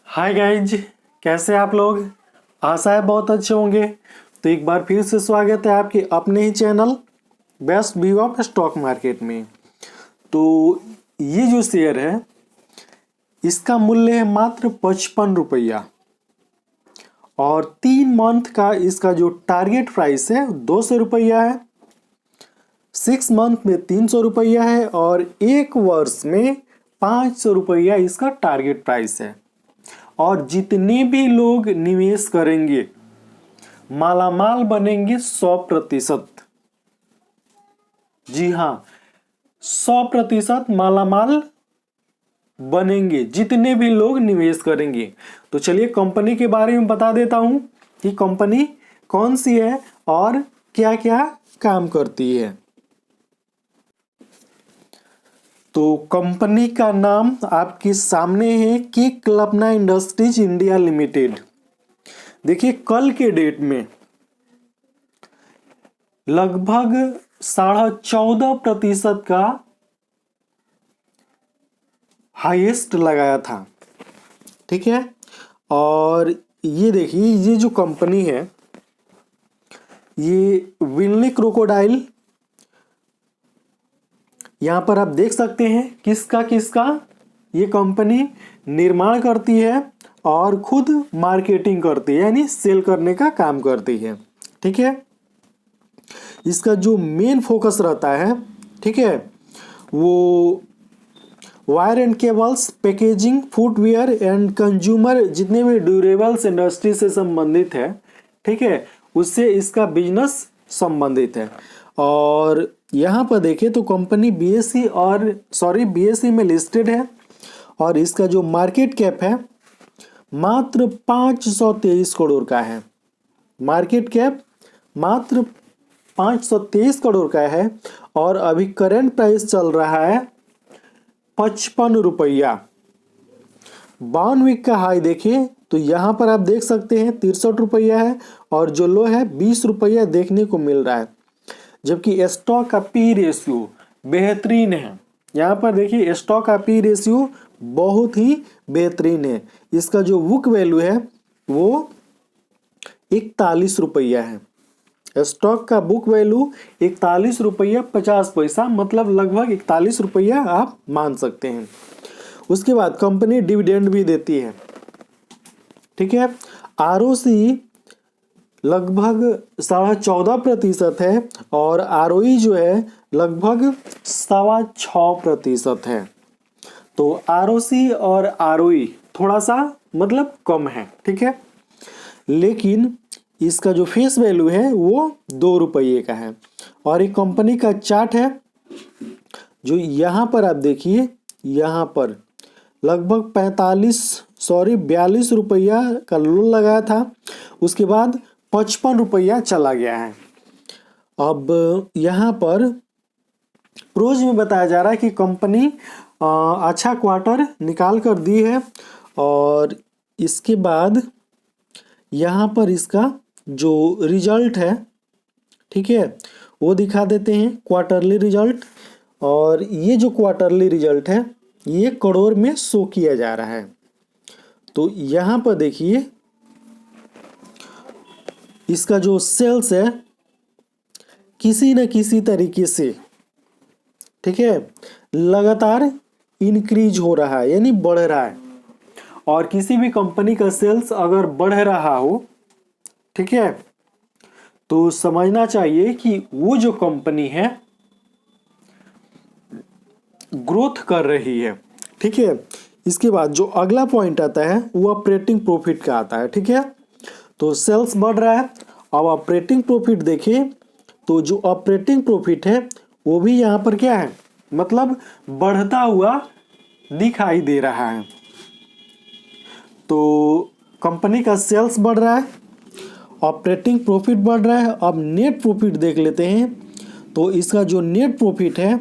Hi guys, कैसे आप लोग। आशा है बहुत अच्छे होंगे। तो एक बार फिर से स्वागत है आपके अपने ही channel best view of stock market में। तो ये जो शेयर है इसका मूल्य है मात्र 55 रुपया और 3 मंथ का इसका जो टारगेट प्राइस है 200 रुपया है। 6 मंथ में 300 रुपया है और 1 वर्ष में 500 रुपया इसका टारगेट प्राइस है। और जितने भी लोग निवेश करेंगे मालामाल बनेंगे 100%। जी हाँ, 100% मालामाल बनेंगे जितने भी लोग निवेश करेंगे। तो चलिए कंपनी के बारे में बता देता हूं कि कंपनी कौन सी है और क्या क्या काम करती है। तो कंपनी का नाम आपके सामने है कि कल्पना इंडस्ट्रीज इंडिया लिमिटेड। देखिए कल के डेट में लगभग 14.5% का हाईएस्ट लगाया था। ठीक है, और ये देखिए ये जो कंपनी है ये विनली क्रोकोडाइल, यहां पर आप देख सकते हैं किसका ये कंपनी निर्माण करती है और खुद मार्केटिंग करती है, यानी सेल करने का काम करती है। ठीक है, इसका जो मेन फोकस रहता है, ठीक है, वो wire and cables, packaging, footwear and consumer, जितने भी ड्यूरेबल्स इंडस्ट्री से संबंधित है, ठीक है, उससे इसका बिजनेस संबंधित है। और यहाँ पर देखें तो कंपनी बीएसई में लिस्टेड है और इसका जो मार्केट कैप है मात्र 523 करोड़ का है। मार्केट कैप मात्र 523 करोड़ का है और अभी करंट प्राइस चल रहा है 55 रुपया। 52 वीक का हाई देखिए तो यहाँ पर आप देख सकते हैं 63 रुपया है और जो लो है 20 रुपया देखने को मिल रहा है। जबकि स्टॉक का पी रेशियो बेहतरीन है। यहाँ पर देखिए स्टॉक का पी रेशियो बहुत ही बेहतरीन है। इसका जो बुक वैल्यू है वो 41 रुपया है। स्टॉक का बुक वैल्यू 41 रुपया 50 पैसा, मतलब लगभग 41 रुपया आप मान सकते हैं। उसके बाद कंपनी डिविडेंड भी देती है। ठीक है, आरओसी लगभग 14.5% है और आरओई जो है लगभग 6.25% है। तो आरओसी और आरओई थोड़ा सा मतलब कम है। ठीक है, लेकिन इसका जो फेस वैल्यू है वो 2 रुपये का है। और एक कंपनी का चार्ट है जो यहाँ पर आप देखिए, यहाँ पर लगभग 42 रुपया का लो लगाया था, उसके बाद 55 रुपया चला गया है। अब यहाँ पर प्रोज में बताया जा रहा है कि कंपनी अच्छा क्वार्टर निकाल कर दी है। और इसके बाद यहाँ पर इसका जो रिजल्ट है, ठीक है, वो दिखा देते हैं क्वार्टरली रिजल्ट। और ये जो क्वार्टरली रिजल्ट है ये करोड़ में शो किया जा रहा है। तो यहाँ पर देखिए इसका जो सेल्स है किसी न किसी तरीके से, ठीक है, लगातार इंक्रीज हो रहा है, यानी बढ़ रहा है। और किसी भी कंपनी का सेल्स अगर बढ़ रहा हो, ठीक है, तो समझना चाहिए कि वो जो कंपनी है ग्रोथ कर रही है। ठीक है, इसके बाद जो अगला पॉइंट आता है वो ऑपरेटिंग प्रॉफिट का आता है। ठीक है, तो सेल्स बढ़ रहा है। अब ऑपरेटिंग प्रॉफिट देखिए तो जो ऑपरेटिंग प्रॉफिट है वो भी यहाँ पर क्या है, मतलब बढ़ता हुआ दिखाई दे रहा है। तो कंपनी का सेल्स बढ़ रहा है, ऑपरेटिंग प्रॉफिट बढ़ रहा है। अब नेट प्रॉफिट देख लेते हैं तो इसका जो नेट प्रॉफिट है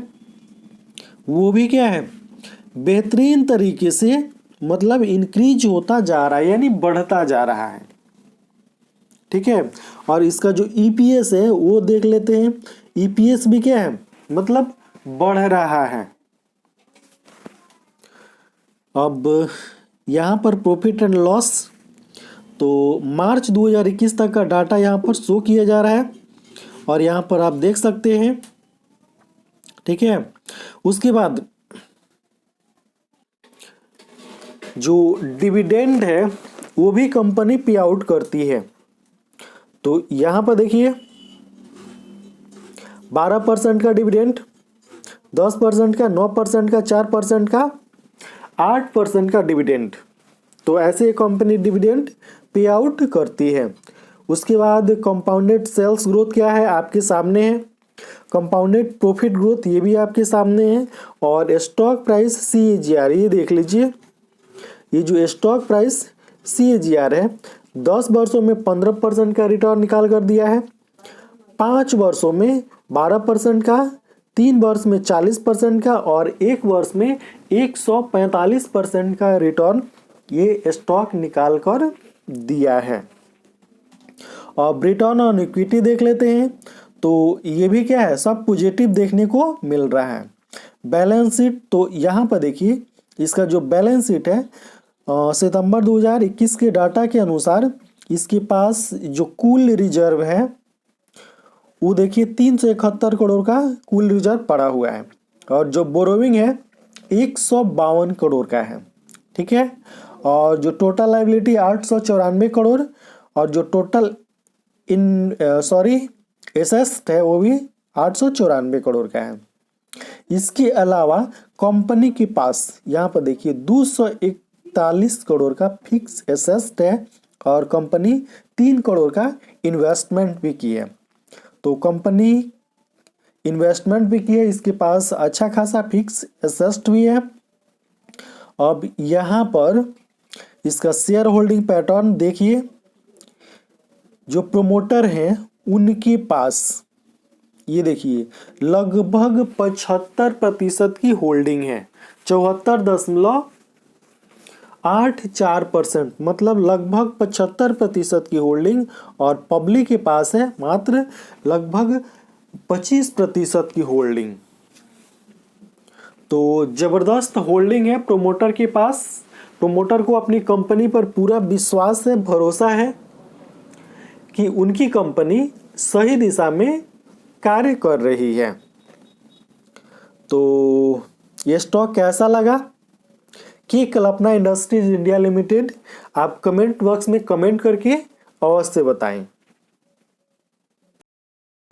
वो भी क्या है, बेहतरीन तरीके से मतलब इंक्रीज होता जा रहा है, यानी बढ़ता जा रहा है। ठीक है, और इसका जो ईपीएस है वो देख लेते हैं। ईपीएस भी क्या है, मतलब बढ़ रहा है। अब यहाँ पर प्रॉफिट एंड लॉस, तो मार्च 2021 तक का डाटा यहाँ पर शो किया जा रहा है और यहाँ पर आप देख सकते हैं। ठीक है, उसके बाद जो डिविडेंड है वो भी कंपनी पे आउट करती है। तो यहाँ पर देखिए 12% का डिविडेंड, 10% का, 9% का, 4% का, 8% का डिविडेंड। तो ऐसे कंपनी डिविडेंड पे आउट करती है। उसके बाद कंपाउंडेड सेल्स ग्रोथ क्या है आपके सामने है, कंपाउंडेड प्रॉफिट ग्रोथ ये भी आपके सामने है, और स्टॉक प्राइस CAGR ये देख लीजिए। ये जो स्टॉक प्राइस CAGR है 10 वर्षों में 15% का रिटर्न निकाल कर दिया है, 5 वर्षों में 12% का, 3 वर्ष में 40% का और 1 वर्ष में 145% का रिटर्न ये स्टॉक निकाल कर दिया है। और रिटर्न ऑन इक्विटी देख लेते हैं, तो ये भी क्या है, सब पॉजिटिव देखने को मिल रहा है। बैलेंस शीट, तो यहाँ पर देखिए इसका जो बैलेंस शीट है सितंबर 2021 के डाटा के अनुसार इसके पास जो कुल रिजर्व है वो देखिए 371 करोड़ का कुल रिजर्व पड़ा हुआ है, और जो बोरोविंग है 152 करोड़ का है। ठीक है, और जो टोटल लायबिलिटी 894 करोड़, और जो टोटल एसेट है वो भी 894 करोड़ का है। इसके अलावा कंपनी के पास यहाँ पर देखिए 241 करोड़ का फिक्स एसेट है, और कंपनी 3 करोड़ का इन्वेस्टमेंट भी की है। तो कंपनी इन्वेस्टमेंट भी की है, इसके पास अच्छा खासा फिक्स एसेट भी है। अब यहाँ पर इसका शेयर होल्डिंग पैटर्न देखिए, जो प्रोमोटर हैं उनके पास ये देखिए लगभग 75% की होल्डिंग है, 74.84%, मतलब लगभग 75% की होल्डिंग, और पब्लिक के पास है मात्र लगभग 25% की होल्डिंग। तो जबरदस्त होल्डिंग है प्रोमोटर के पास। प्रोमोटर को अपनी कंपनी पर पूरा विश्वास है, भरोसा है कि उनकी कंपनी सही दिशा में कार्य कर रही है। तो ये स्टॉक कैसा लगा कि कल्पना इंडस्ट्रीज इंडिया लिमिटेड, आप कमेंट बॉक्स में कमेंट करके अवश्य बताएं।